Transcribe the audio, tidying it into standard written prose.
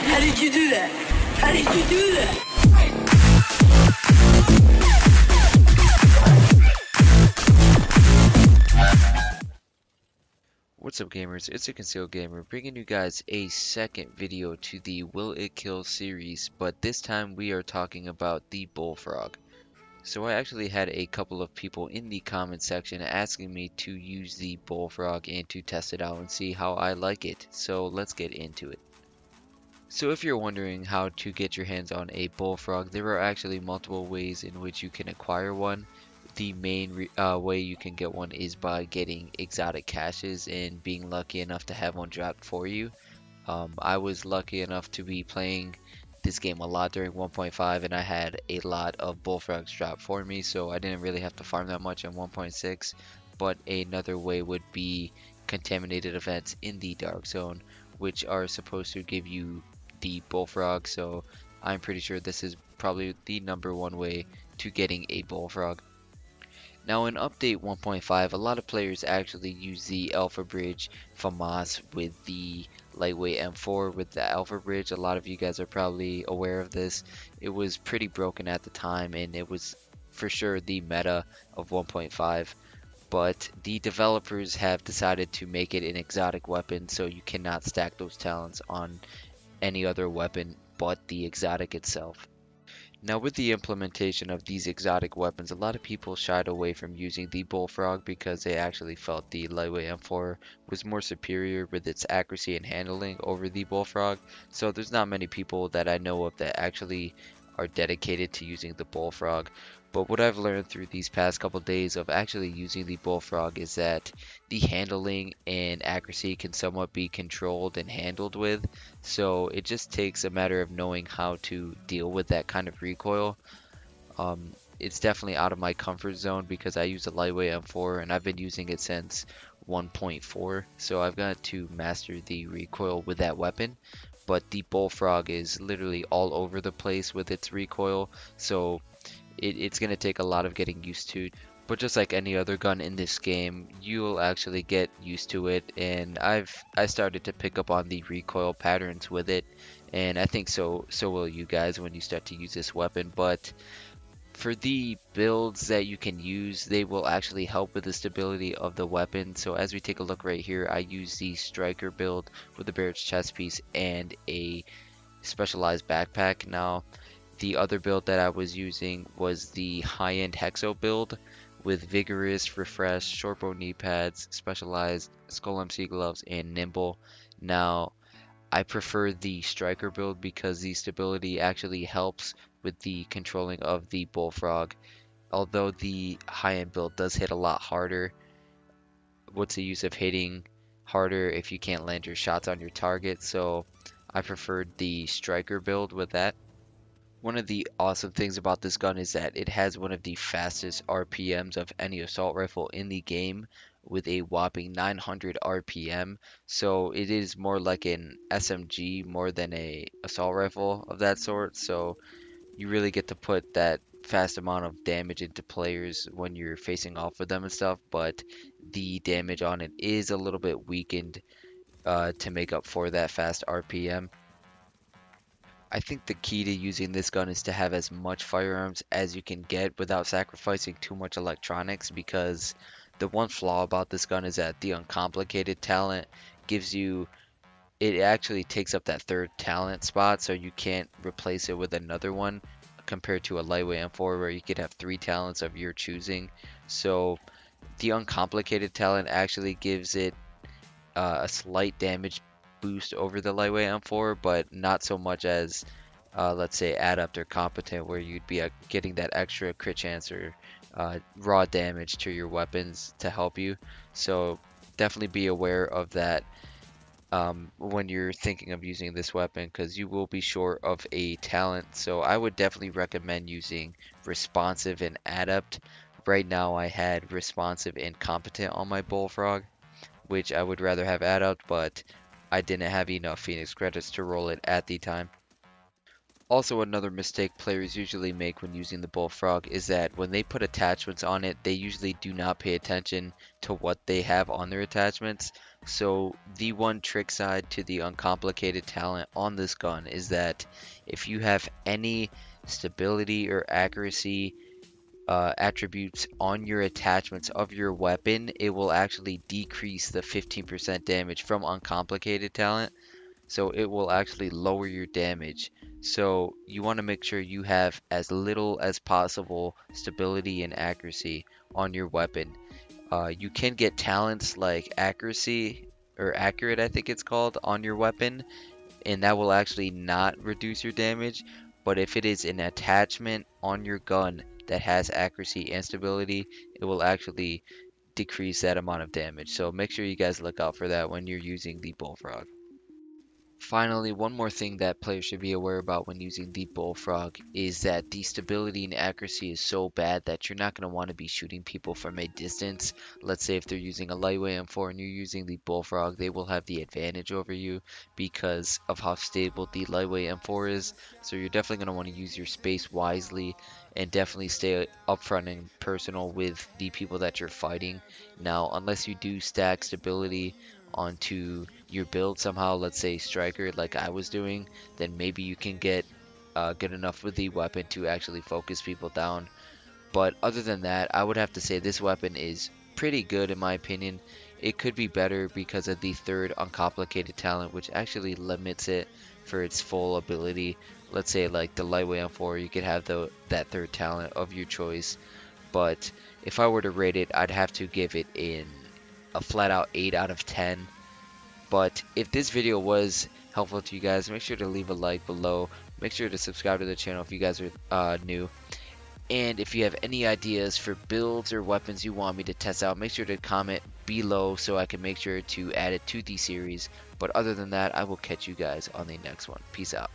How did you do that? How did you do that? What's up gamers, it's a Concealed Gamer bringing you guys a second video to the Will It Kill series, but this time we are talking about the Bullfrog. So I actually had a couple of people in the comment section asking me to use the Bullfrog and to test it out and see how I like it, so let's get into it. So if you're wondering how to get your hands on a Bullfrog, there are actually multiple ways in which you can acquire one. The main way you can get one is by getting exotic caches and being lucky enough to have one dropped for you. I was lucky enough to be playing this game a lot during 1.5 and I had a lot of Bullfrogs dropped for me, so I didn't really have to farm that much in 1.6. But another way would be contaminated events in the Dark Zone, which are supposed to give you the Bullfrog, so I'm pretty sure this is probably the #1 way to getting a Bullfrog. Now in update 1.5, a lot of players actually use the Alpha Bridge FAMAS with the lightweight M4 with the Alpha Bridge. A lot of you guys are probably aware of this. It was pretty broken at the time and it was for sure the meta of 1.5. But the developers have decided to make it an exotic weapon, so you cannot stack those talents on any other weapon but the exotic itself. Now with the implementation of these exotic weapons, a lot of people shied away from using the Bullfrog because they actually felt the lightweight M4 was more superior with its accuracy and handling over the Bullfrog. So there's not many people that I know of that actually are dedicated to using the Bullfrog. But what I've learned through these past couple days of actually using the Bullfrog is that the handling and accuracy can somewhat be controlled and handled with. So it just takes a matter of knowing how to deal with that kind of recoil. It's definitely out of my comfort zone because I use a lightweight M4 and I've been using it since 1.4. So I've got to master the recoil with that weapon. But the Bullfrog is literally all over the place with its recoil. So it's going to take a lot of getting used to. But just like any other gun in this game, you'll actually get used to it, and I started to pick up on the recoil patterns with it, and I think so will you guys when you start to use this weapon. But for the builds that you can use, they will actually help with the stability of the weapon. So as we take a look right here, I use the striker build with the Barrett's chest piece and a specialized backpack. Now the other build that I was using was the high-end Hexo build with Vigorous, Refresh, shortbow knee pads, specialized Skull MC gloves, and Nimble. Now, I prefer the Striker build because the stability actually helps with the controlling of the Bullfrog. Although the high-end build does hit a lot harder, what's the use of hitting harder if you can't land your shots on your target? So I preferred the Striker build with that. One of the awesome things about this gun is that it has one of the fastest RPMs of any assault rifle in the game with a whopping 900 RPM. So it is more like an SMG more than a assault rifle of that sort. So you really get to put that fast amount of damage into players when you're facing off with them and stuff. But the damage on it is a little bit weakened to make up for that fast RPM. I think the key to using this gun is to have as much firearms as you can get without sacrificing too much electronics, because the one flaw about this gun is that the uncomplicated talent gives you, it actually takes up that third talent spot, so you can't replace it with another one compared to a lightweight M4 where you could have 3 talents of your choosing. So the uncomplicated talent actually gives it a slight damage boost over the lightweight M4, but not so much as let's say adept or competent, where you'd be getting that extra crit chance or raw damage to your weapons to help you. So definitely be aware of that when you're thinking of using this weapon, because you will be short of a talent. So I would definitely recommend using responsive and adept. Right now I had responsive and competent on my Bullfrog, which I would rather have adept, but I didn't have enough Phoenix credits to roll it at the time. Also, another mistake players usually make when using the Bullfrog is that when they put attachments on it, they usually do not pay attention to what they have on their attachments. So the one trick side to the uncomplicated talent on this gun is that if you have any stability or accuracy attributes on your attachments of your weapon, it will actually decrease the 15% damage from uncomplicated talent. So it will actually lower your damage. So you want to make sure you have as little as possible stability and accuracy on your weapon. You can get talents like accuracy or accurate, I think it's called, on your weapon, and that will actually not reduce your damage. But if it is an attachment on your gun that has accuracy and stability, it will actually decrease that amount of damage. So make sure you guys look out for that when you're using the Bullfrog. Finally, one more thing that players should be aware about when using the Bullfrog is that the stability and accuracy is so bad that you're not going to want to be shooting people from a distance. Let's say if they're using a lightweight M4 and you're using the Bullfrog, they will have the advantage over you because of how stable the lightweight M4 is. So you're definitely going to want to use your space wisely and definitely stay upfront and personal with the people that you're fighting. Now, unless you do stack stability onto your build somehow, let's say striker like I was doing, then maybe you can get good enough with the weapon to actually focus people down. But other than that, I would have to say this weapon is pretty good in my opinion. It could be better because of the third uncomplicated talent, which actually limits it for its full ability. Let's say like the lightweight M4, you could have that third talent of your choice. But if I were to rate it, I'd have to give it in a flat out 8 out of 10. But if this video was helpful to you guys, make sure to leave a like below. Make sure to subscribe to the channel if you guys are new. And if you have any ideas for builds or weapons you want me to test out, make sure to comment below so I can make sure to add it to the series. But other than that, I will catch you guys on the next one. Peace out.